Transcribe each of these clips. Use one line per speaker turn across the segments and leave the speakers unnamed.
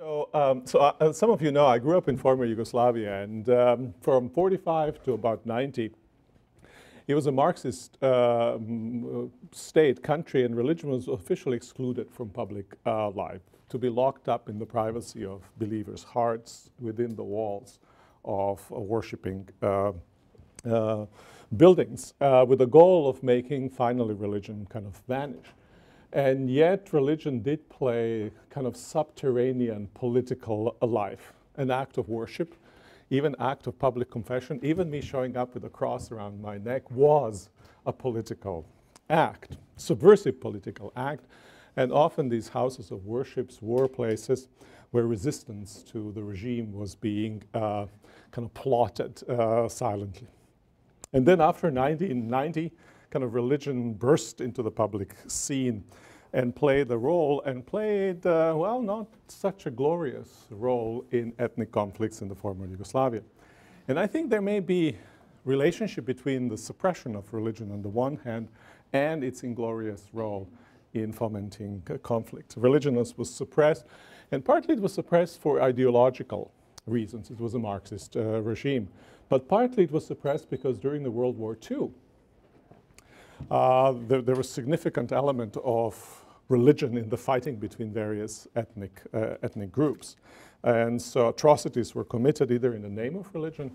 Some of you know I grew up in former Yugoslavia, and from 45 to about 90, it was a Marxist state, country, and religion was officially excluded from public life, to be locked up in the privacy of believers' hearts within the walls of worshipping buildings, with the goal of making finally religion kind of vanish. And yet religion did play kind of subterranean political life, an act of worship, even act of public confession. Even me showing up with a cross around my neck was a political act, subversive political act. And often these houses of worships were places where resistance to the regime was being kind of plotted silently. And then after 1990, kind of religion burst into the public scene and played a role, and played, well, not such a glorious role in ethnic conflicts in the former Yugoslavia. And I think there may be relationship between the suppression of religion on the one hand and its inglorious role in fomenting conflict. Religion was suppressed, and partly it was suppressed for ideological reasons. It was a Marxist regime. But partly it was suppressed because during the World War II, there was significant element of religion in the fighting between various ethnic groups. And so atrocities were committed either in the name of religion,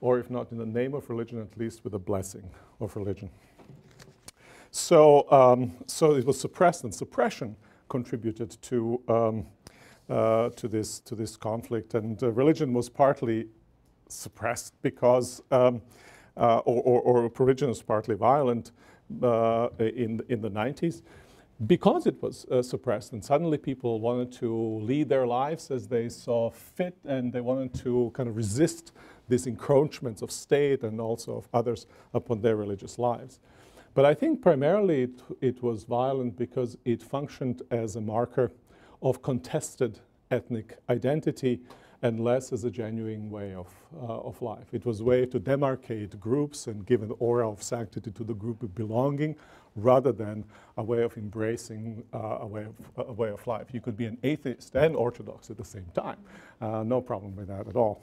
or if not in the name of religion, at least with a blessing of religion. So it was suppressed, and suppression contributed to this conflict. And religion was partly suppressed because, or religion was partly violent in the 90s, because it was suppressed, and suddenly people wanted to lead their lives as they saw fit, and they wanted to kind of resist these encroachments of state and also of others upon their religious lives. But I think primarily it was violent because it functioned as a marker of contested ethnic identity and less as a genuine way of life. It was a way to demarcate groups and give an aura of sanctity to the group of belonging, rather than a way of embracing a way of life. You could be an atheist and Orthodox at the same time. No problem with that at all.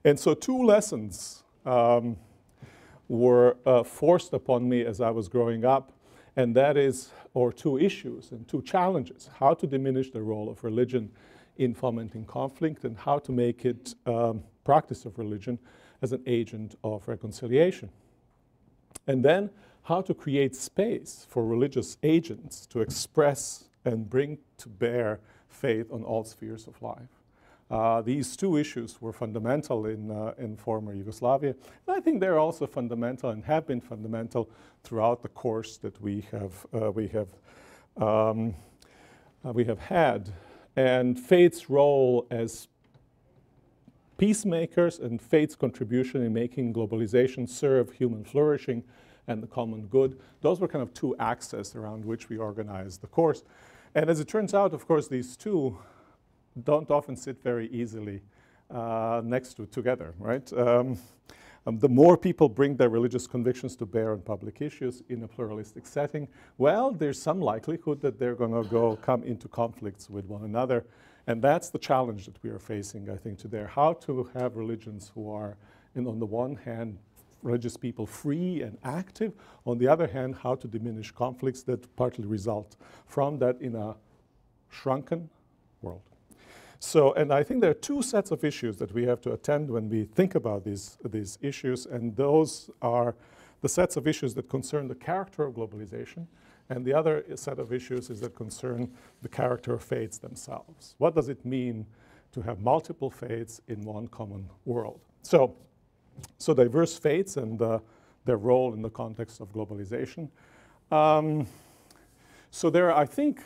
And so two lessons were forced upon me as I was growing up, and that is, or two issues and two challenges: how to diminish the role of religion in fomenting conflict, and how to make it practice of religion as an agent of reconciliation. And then how to create space for religious agents to express and bring to bear faith on all spheres of life. These two issues were fundamental in former Yugoslavia. And I think they're also fundamental and have been fundamental throughout the course that we have had. And faith's role as peacemakers and faith's contribution in making globalization serve human flourishing and the common good, those were kind of two axes around which we organized the course. And as it turns out, of course, these two don't often sit very easily next to together, right? The more people bring their religious convictions to bear on public issues in a pluralistic setting, well, there's some likelihood that they're going to come into conflicts with one another. And that's the challenge that we are facing, I think, today. How to have religions who are, on the one hand, religious people free and active. On the other hand, how to diminish conflicts that partly result from that in a shrunken world. So, and I think there are two sets of issues that we have to attend when we think about these issues, and those are the sets of issues that concern the character of globalization, and the other set of issues is that concern the character of faiths themselves. What does it mean to have multiple faiths in one common world? So diverse faiths and their role in the context of globalization. So there are, I think,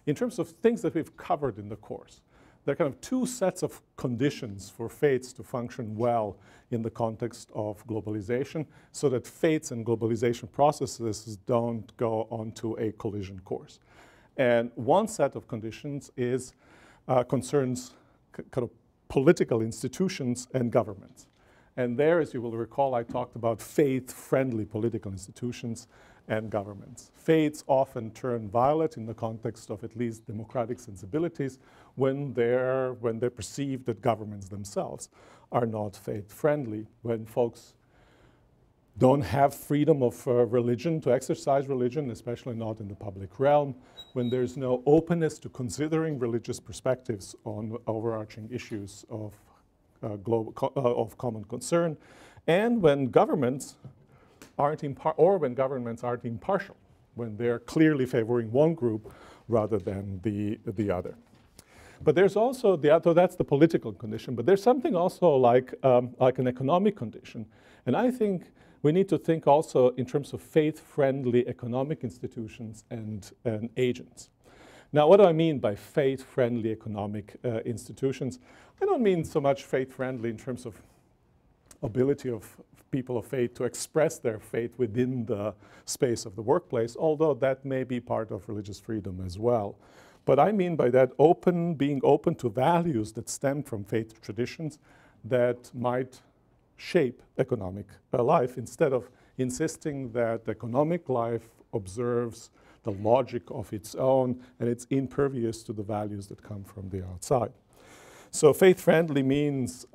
in terms of things that we've covered in the course, there are kind of two sets of conditions for faiths to function well in the context of globalization, so that faiths and globalization processes don't go onto a collision course. And one set of conditions concerns kind of political institutions and governments. And there, as you will recall, I talked about faith-friendly political institutions and governments. Faiths often turn violet in the context of at least democratic sensibilities when they perceive that governments themselves are not faith-friendly, when folks don't have freedom of religion, to exercise religion, especially not in the public realm, when there's no openness to considering religious perspectives on overarching issues of common concern, and when governments aren't impartial, when they're clearly favoring one group rather than the other. But there's also so that's the political condition, but there's something also like an economic condition. And I think we need to think also in terms of faith-friendly economic institutions and agents. Now, what do I mean by faith-friendly economic institutions? I don't mean so much faith-friendly in terms of ability of people of faith to express their faith within the space of the workplace, although that may be part of religious freedom as well. But I mean by that being open to values that stem from faith traditions that might shape economic life, instead of insisting that economic life observes the logic of its own and it's impervious to the values that come from the outside. So faith-friendly means,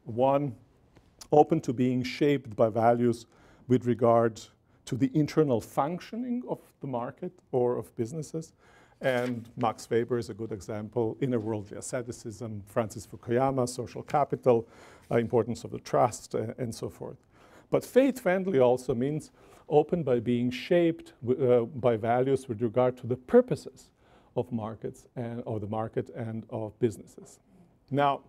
one, open to being shaped by values with regard to the internal functioning of the market or of businesses. And Max Weber is a good example: inner worldly asceticism, Francis Fukuyama, social capital, importance of the trust, and so forth. But faith-friendly also means open by being shaped by values with regard to the purposes of markets of the market and of businesses. Now,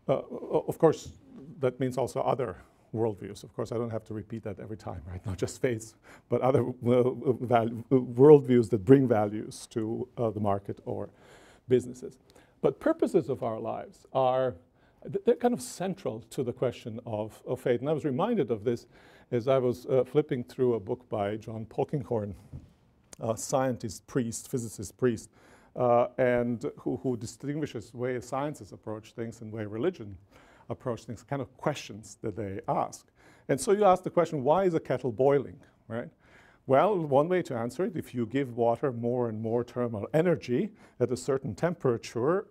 of course, that means also other worldviews. Of course, I don't have to repeat that every time, right? Not just faiths, but other worldviews that bring values to the market or businesses. But purposes of our lives they're kind of central to the question of faith. And I was reminded of this as I was flipping through a book by John Polkinghorne, a scientist, priest, physicist, priest, and who distinguishes the way sciences approach things and the way religion approach things, kind of questions that they ask. And so you ask the question, why is a kettle boiling, right? Well, one way to answer it, if you give water more and more thermal energy at a certain temperature,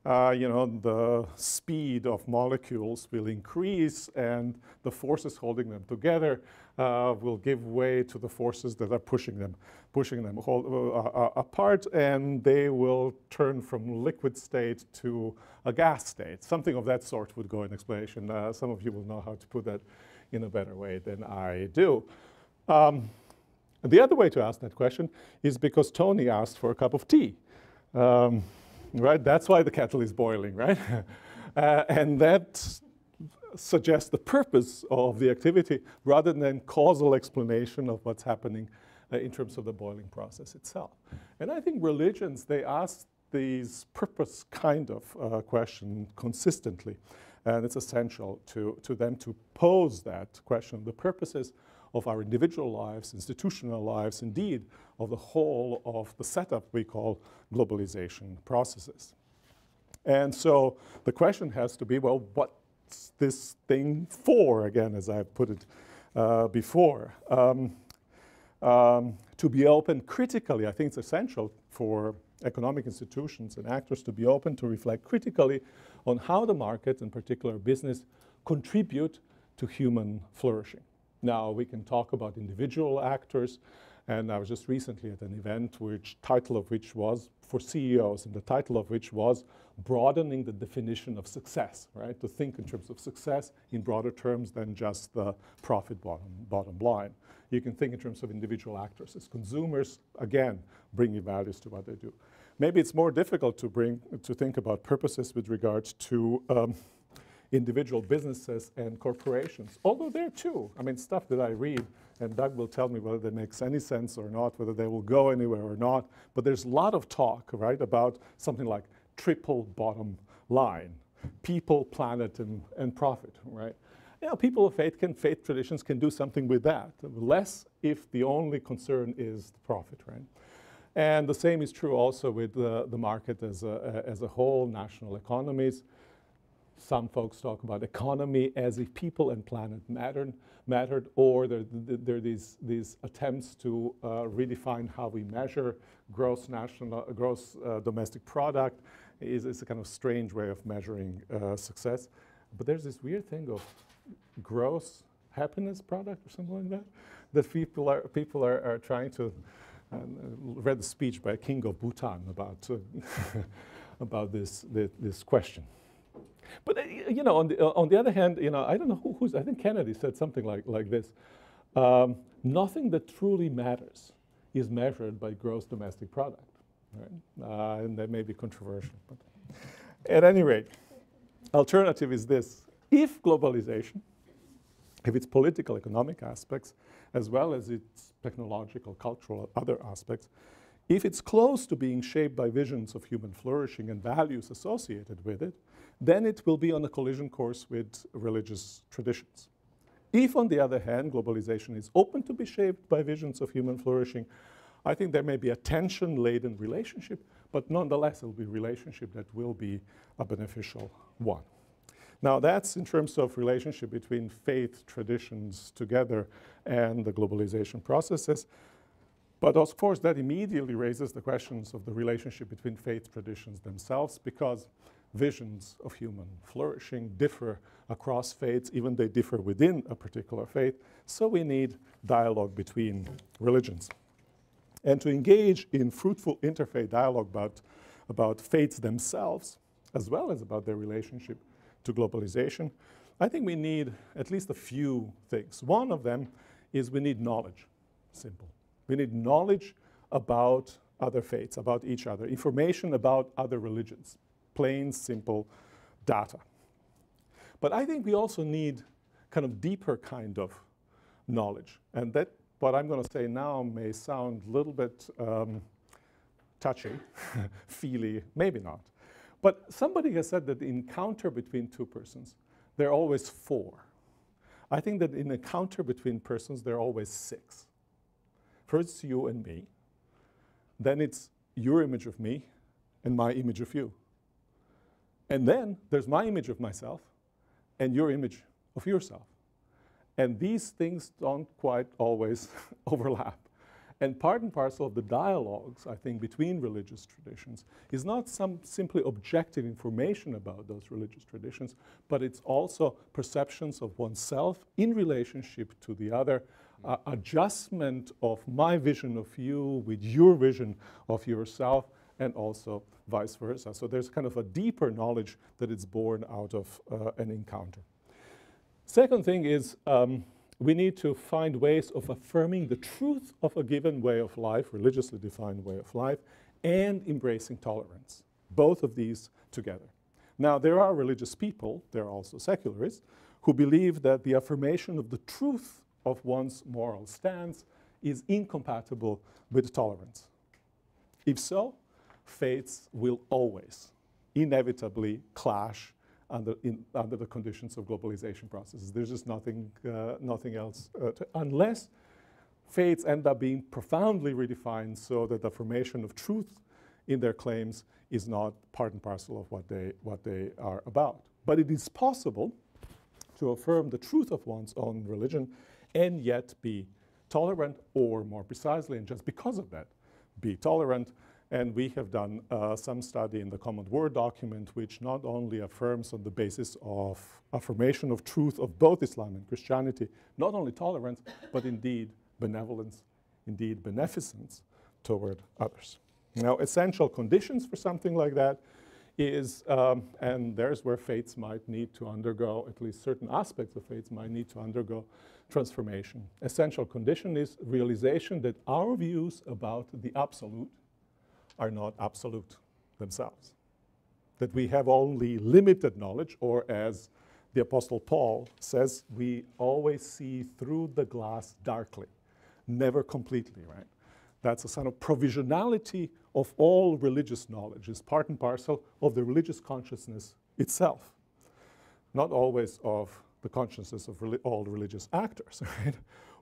the speed of molecules will increase and the forces holding them together will give way to the forces that are pushing them apart, and they will turn from liquid state to a gas state. Something of that sort would go in explanation. Some of you will know how to put that in a better way than I do. The other way to ask that question is because Tony asked for a cup of tea. Right? That's why the kettle is boiling, right? And that suggests the purpose of the activity rather than causal explanation of what's happening in terms of the boiling process itself. And I think religions, they ask these purpose kind of question consistently. And it's essential to them to pose that question, the purposes of our individual lives, institutional lives, indeed, of the whole of the setup we call globalization processes. And so the question has to be, well, what's this thing for, again, as I've put it before? To be open critically, I think it's essential for economic institutions and actors to be open to reflect critically on how the market, in particular business, contribute to human flourishing. Now, we can talk about individual actors, and I was just recently at an event title of which was for CEOs, and the title of which was broadening the definition of success, right? To think in terms of success in broader terms than just the profit bottom line. You can think in terms of individual actors as consumers, again, bringing values to what they do. Maybe it's more difficult to think about purposes with regards to individual businesses and corporations, although there too, I mean, stuff that I read, and Doug will tell me whether that makes any sense or not, whether they will go anywhere or not, but there's a lot of talk, right, about something like triple bottom line, people, planet, and profit, right? You know, people of faith traditions can do something with that, less if the only concern is the profit, right? And the same is true also with the market as a whole, national economies. Some folks talk about economy as if people and planet mattered, or there are these attempts to redefine how we measure gross domestic product. Is a kind of strange way of measuring success. But there's this weird thing of gross happiness product or something like that, that people are trying to. Read the speech by a king of Bhutan about about this question. But you know, on the other hand, you know, I don't know who's. I think Kennedy said something like this: nothing that truly matters is measured by gross domestic product. Right? And that may be controversial, but at any rate, alternative is this: if globalization, if its political, economic aspects, as well as its technological, cultural, other aspects, if it's close to being shaped by visions of human flourishing and values associated with it, then it will be on a collision course with religious traditions. If, on the other hand, globalization is open to be shaped by visions of human flourishing, I think there may be a tension-laden relationship, but nonetheless, it will be a relationship that will be a beneficial one. Now, that's in terms of relationship between faith traditions together and the globalization processes. But of course, that immediately raises the questions of the relationship between faith traditions themselves, because visions of human flourishing differ across faiths, even they differ within a particular faith. So we need dialogue between religions. And to engage in fruitful interfaith dialogue about faiths themselves, as well as about their relationship to globalization, I think we need at least a few things. One of them is we need knowledge, simple. We need knowledge about other faiths, about each other, information about other religions, plain, simple data. But I think we also need kind of deeper kind of knowledge. And that, what I'm going to say now may sound a little bit touchy, feely, maybe not. But somebody has said that the encounter between two persons, there are always four. I think that in an encounter between persons, there are always six. First, it's you and me. Then it's your image of me and my image of you. And then there's my image of myself and your image of yourself. And these things don't quite always overlap. And part and parcel of the dialogues, I think, between religious traditions is not some simply objective information about those religious traditions, but it's also perceptions of oneself in relationship to the other, adjustment of my vision of you with your vision of yourself, and also vice versa. So there's kind of a deeper knowledge that is born out of an encounter. Second thing is, we need to find ways of affirming the truth of a given way of life, religiously defined way of life, and embracing tolerance. Both of these together. Now, there are religious people, there are also secularists, who believe that the affirmation of the truth of one's moral stance is incompatible with tolerance. If so, faiths will always, inevitably clash under the conditions of globalization processes. There's just nothing else, unless faiths end up being profoundly redefined so that the affirmation of truth in their claims is not part and parcel of what they are about. But it is possible to affirm the truth of one's own religion and yet be tolerant, or more precisely, and just because of that, be tolerant. And we have done some study in the Common Word document, which not only affirms on the basis of affirmation of truth of both Islam and Christianity, not only tolerance, but indeed benevolence, indeed beneficence toward others. Now, essential conditions for something like that is, and there's where faiths might need to undergo, at least certain aspects of faiths might need to undergo transformation. Essential condition is realization that our views about the absolute are not absolute themselves. That we have only limited knowledge, or as the Apostle Paul says, we always see through the glass darkly, never completely, right? That's a sort of provisionality of all religious knowledge. It's part and parcel of the religious consciousness itself. Not always of the consciousness of all religious actors, right?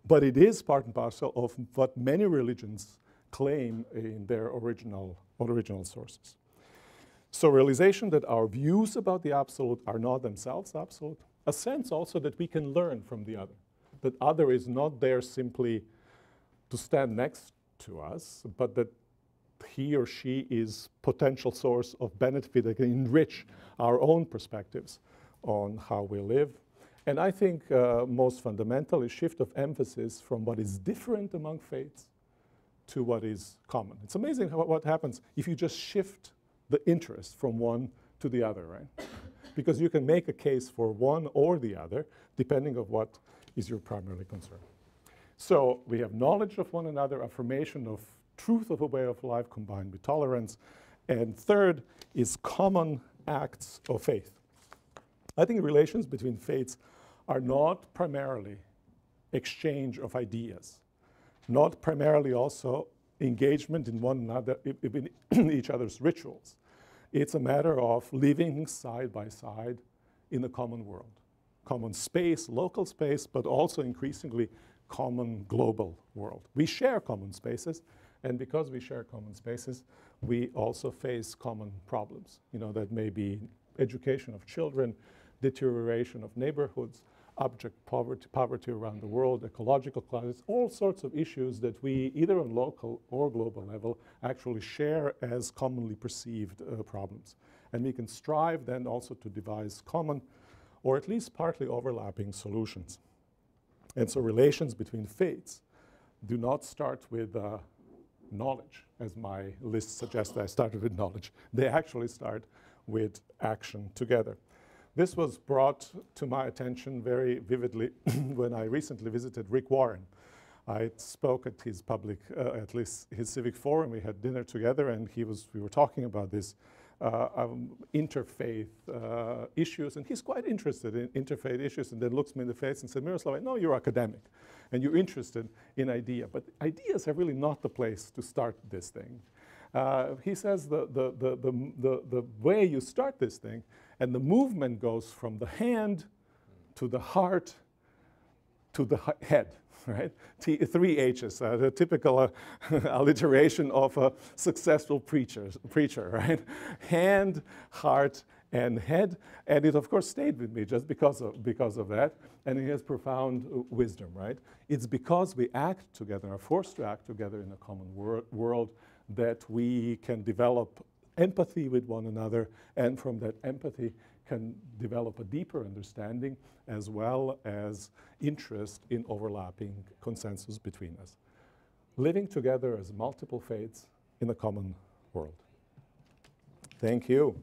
But it is part and parcel of what many religions claim in their original sources. So realization that our views about the absolute are not themselves absolute. A sense also that we can learn from the other. That other is not there simply to stand next to us, but that he or she is potential source of benefit that can enrich our own perspectives on how we live. And I think most fundamental is shift of emphasis from what is different among faiths to what is common. It's amazing what happens if you just shift the interest from one to the other, right? Because you can make a case for one or the other, depending on what is your primary concern. So we have knowledge of one another, affirmation of truth of a way of life combined with tolerance. And third is common acts of faith. I think relations between faiths are not primarily exchange of ideas, not primarily also engagement in one another, in each other's rituals. It's a matter of living side by side in a common world, common space, local space, but also increasingly common global world. We share common spaces, and because we share common spaces, we also face common problems. You know, that may be education of children, deterioration of neighborhoods, abject poverty around the world, ecological crisis, all sorts of issues that we, either on local or global level, actually share as commonly perceived problems. And we can strive then also to devise common, or at least partly overlapping solutions. And so relations between faiths do not start with knowledge, as my list suggests. I started with knowledge. They actually start with action together. This was brought to my attention very vividly when I recently visited Rick Warren. I spoke at his public, at least his civic forum. We had dinner together, and we were talking about this interfaith issues, and he's quite interested in interfaith issues, and then looks me in the face and said, Miroslav, I know you're academic, and you're interested in idea, but ideas are really not the place to start this thing. He says the way you start this thing, and the movement goes from the hand to the heart to the head, right? Three H's, the typical alliteration of a successful preacher, right? Hand, heart, and head. And it, of course, stayed with me just because of that. And it has profound wisdom, right? It's because we act together, are forced to act together in a common world, that we can develop empathy with one another, and from that empathy can develop a deeper understanding as well as interest in overlapping consensus between us. Living together as multiple faiths in a common world. Thank you.